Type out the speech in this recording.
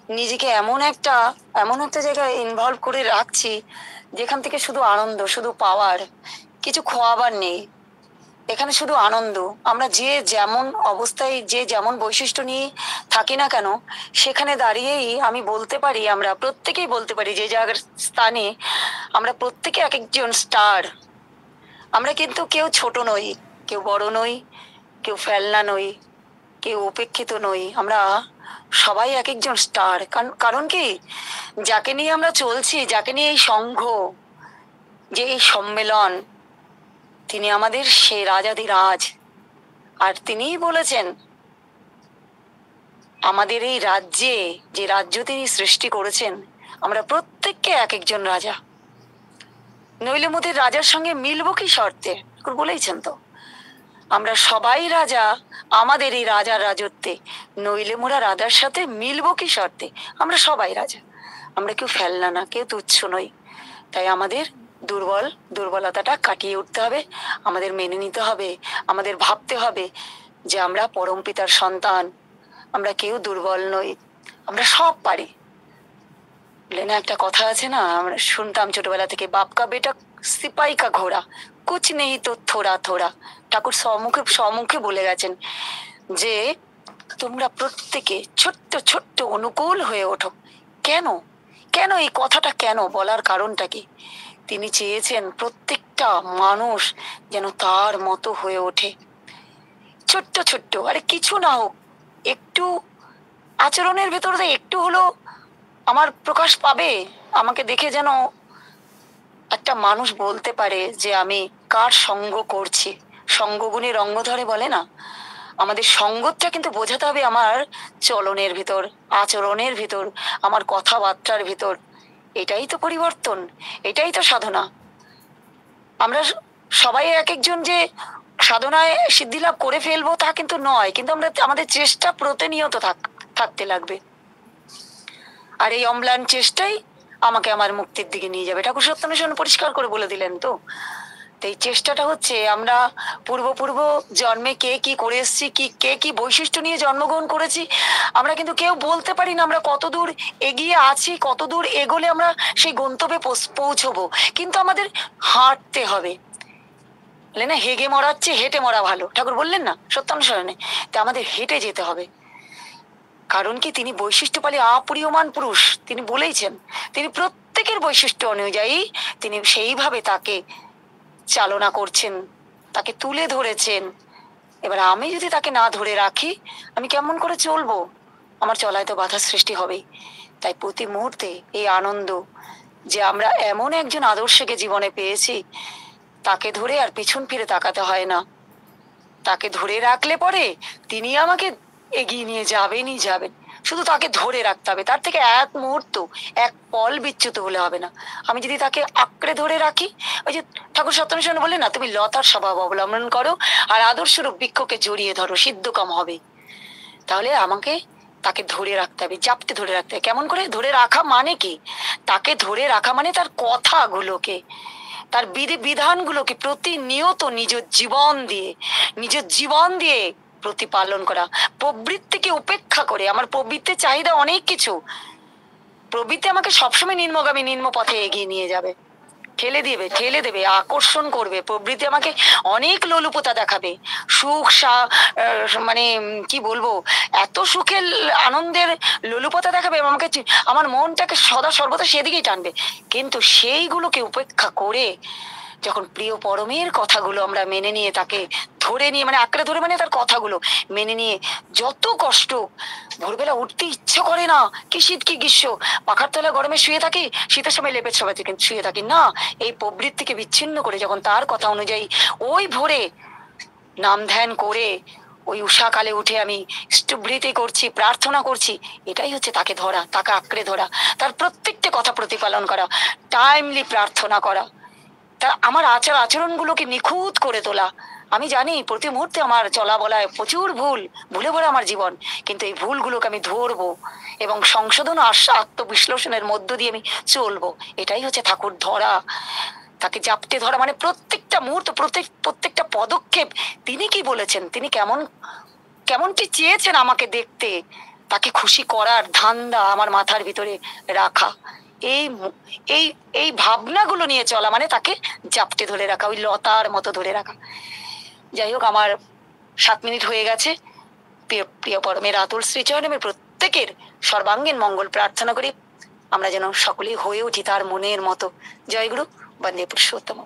নিজেকে এমন একটা জায়গায় ইনভলভ করে রাখছি যেখান থেকে শুধু আনন্দ, শুধু পাওয়ার, কিছু খোয়াবার নেই। এখানে শুধু আনন্দ। আমরা যে যেমন অবস্থায়, যে যেমন বৈশিষ্ট্য নিয়ে থাকি না কেন, সেখানে দাঁড়িয়েই আমি বলতে পারি, আমরা প্রত্যেকেই বলতে পারি যে জায়গার স্থানে আমরা প্রত্যেকে এক একজন স্টার। আমরা কিন্তু কেউ ছোট নই, কেউ বড় নই, কেউ ফেলনা নই, কেউ উপেক্ষিত নই। আমরা সবাই এক একজন স্টার। কারণ কি, যাকে নিয়ে আমরা চলছি, যাকে নিয়ে এই সংঘ, যে এই সম্মেলন, তিনি আমাদের সে রাজাধিরাজ। আর তিনিই বলেছেন আমাদের এই রাজ্যে, যে রাজ্য তিনি সৃষ্টি করেছেন, আমরা প্রত্যেককে এক একজন রাজা। নইলে মোদের রাজার সঙ্গে মিলবো কি শর্তে? বলেইছেন তো আমরা সবাই রাজা আমাদের এই রাজার রাজত্বে, নইলে মোরা রাজার সাথে মিলবো কি শর্তে? আমরা সবাই রাজা, আমরা কেউ ফেলনা না, কেউ তুচ্ছ নই। তাই আমাদের দুর্বলতাটা কাটিয়ে উঠতে হবে, আমাদের মেনে নিতে হবে, আমাদের ভাবতে হবে যে আমরা পরম পিতার সন্তান, আমরা কেউ দুর্বল নই, আমরা সব পারি। না, একটা কথা আছে না, আমরা শুনতাম ছোটবেলা থেকে, বাপ কা বেটা সিপাই কা ঘোড়া, কুছ নেই তো থোড়া থোড়া। ঠাকুর সম্মুখে সম্মুখে বলে গেছেন যে তোমরা প্রত্যেকে ছোট্ট ছোট্ট অনুকূল হয়ে ওঠো। কেন? কেন এই কথাটা, কেন বলার কারণটা কি? তিনি চেয়েছেন প্রত্যেকটা মানুষ যেন তার মতো হয়ে ওঠে, ছোট্ট ছোট্ট। আরে কিছু না হোক, একটু আচরণের ভেতরে একটু হলো আমার প্রকাশ পাবে, আমাকে দেখে যেন একটা মানুষ বলতে পারে যে আমি কার সঙ্গ করছি। সঙ্গগুণে রঙ্গ ধরে বলে না, আমাদের সঙ্গতটা কিন্তু বোঝাতে হবে আমার চলনের ভিতর, আচরণের ভিতর, আমার কথাবার্তার ভিতর। এটাই তো পরিবর্তন, এটাই তো সাধনা। আমরা সবাই এক একজন যে সাধনায় সিদ্ধি লাভ করে ফেলবো তা কিন্তু নয়, কিন্তু আমরা আমাদের চেষ্টা প্রতিনিয়ত থাকতে লাগবে। আর এই অম্লান চেষ্টাই আমাকে আমার মুক্তির দিকে নিয়ে যাবে। ঠাকুর সত্যানুসরণ পরিষ্কার করে বলে দিলেন তো। এই চেষ্টাটা হচ্ছে আমরা পূর্ব জন্মে কে কি করে এসছি, কে কি বৈশিষ্ট্য নিয়ে জন্মগ্রহণ করেছি, আমরা কিন্তু কেউ বলতে পারি না আমরা কতদূর এগিয়ে আছি, কতদূর এগোলে আমরা সেই গন্তব্যে পৌঁছবো। কিন্তু আমাদের হাঁটতে হবে। না, হেগে মরার চেয়ে হেঁটে মরা ভালো, ঠাকুর বললেন না সত্যানুসরণে? তা আমাদের হেঁটে যেতে হবে। কারণ কি, তিনি বৈশিষ্ট্য পালি অপরিয়মান পুরুষ, তিনি বলেইছেন। তিনি প্রত্যেকের বৈশিষ্ট্য অনুযায়ী তিনি সেইভাবে তাকে চালনা করছেন, তাকে তুলে ধরেছেন। এবার আমি যদি তাকে না ধরে রাখি, আমি কেমন করে চলবো? আমার চলায় তো বাধার সৃষ্টি হবেই। তাই প্রতি মুহূর্তে এই আনন্দ যে আমরা এমন একজন আদর্শকে জীবনে পেয়েছি, তাকে ধরে আর পিছন ফিরে তাকাতে হয় না। তাকে ধরে রাখলে পরে তিনি আমাকে এগিয়ে নিয়ে যাবেনই যাবেন। শুধু তাকে ধরে রাখতে হবে, তার থেকে এক মুহূর্ত, এক পল বিচ্যুত হলে হবে না। আমি যদি তাকে আঁকড়ে ধরে রাখি, ওই যে ঠাকুর সত্যানুসরণ বললেন না, তুমি লতার স্বভাব অবলম্বন করো আর আদর্শরূপ বৃক্ষকে জড়িয়ে ধরো, সিদ্ধকাম হবে। তাহলে আমাকে তাকে ধরে রাখতে হবে, জাপটে ধরে রাখতে হবে। কেমন করে ধরে রাখা মানে কি? তাকে ধরে রাখা মানে তার কথাগুলোকে, তার বিধি বিধানগুলোকে প্রতিনিয়ত নিজের জীবন দিয়ে প্রতিপালন করা। প্রবৃত্তিকে উপেক্ষা করে, আমার প্রবৃত্তির চাহিদা অনেক কিছু, প্রবৃত্তি আমাকে সবসময় নিম্নগামী, নিম্ন পথে এগিয়ে নিয়ে যাবে, ঠেলে দেবে, আকর্ষণ করবে। প্রবৃত্তি আমাকে অনেক লোলুপতা দেখাবে, মানে কি বলবো, এত সুখের আনন্দের লোলুপতা দেখাবে আমাকে, আমার মনটাকে সদা সর্বদা সেদিকেই টানবে। কিন্তু সেইগুলোকে উপেক্ষা করে যখন প্রিয় পরমের কথাগুলো আমরা মেনে নিয়ে, তাকে ধরে নিয়ে, মানে আঁকড়ে ধরে, মানে তার কথাগুলো মেনে নিয়ে, যত কষ্ট, ভোরবেলা উঠতে ইচ্ছে করে না, কি শীত কি গ্রীষ্ম, পাখার তলায় গরমে শুয়ে থাকি, শীতের সময় লেপের সবাই থেকে শুয়ে থাকি না, এই প্রবৃত্তিকে বিচ্ছিন্ন করে যখন তার কথা অনুযায়ী ওই ভোরে নাম ধ্যান করে ওই উষাকালে উঠে আমি স্তবৃতি করছি, প্রার্থনা করছি, এটাই হচ্ছে তাকে ধরা, তাকে আঁকড়ে ধরা, তার প্রত্যেকটা কথা প্রতিপালন করা, টাইমলি প্রার্থনা করা, তা আমার আচরণগুলোকে নিখুঁত করে তোলা। আমি জানি প্রতি মুহূর্তে আমার চলা বলায় প্রচুর ভুলে ভরে আমার জীবন, কিন্তু এই ভুলগুলোকে আমি ধরবো এবং সংশোধন আত্মবিশ্লেষণের মধ্য দিয়ে আমি চলবো। এটাই হচ্ছে ঠাকুর ধরা, তাকে জাপটে ধরা, মানে প্রত্যেকটা মুহূর্ত, প্রত্যেকটা পদক্ষেপ তিনি কি বলেছেন, তিনি কেমনটি চেয়েছেন আমাকে দেখতে, তাকে খুশি করার ধান্দা আমার মাথার ভিতরে রাখা, এই এই এই ভাবনাগুলো নিয়ে চলা মানে তাকে জাপটে ধরে রাখা, ওই লতার মতো ধরে রাখা। যাই হোক, আমার 7 মিনিট হয়ে গেছে। প্রিয় প্রিয় পরমের আতুল শ্রীচরণে আমি প্রত্যেকের সর্বাঙ্গীন মঙ্গল প্রার্থনা করি, আমরা যেন সকলেই হয়ে উঠি তার মনের মতো। জয় গুরু, বন্দে পুরুষোত্তম।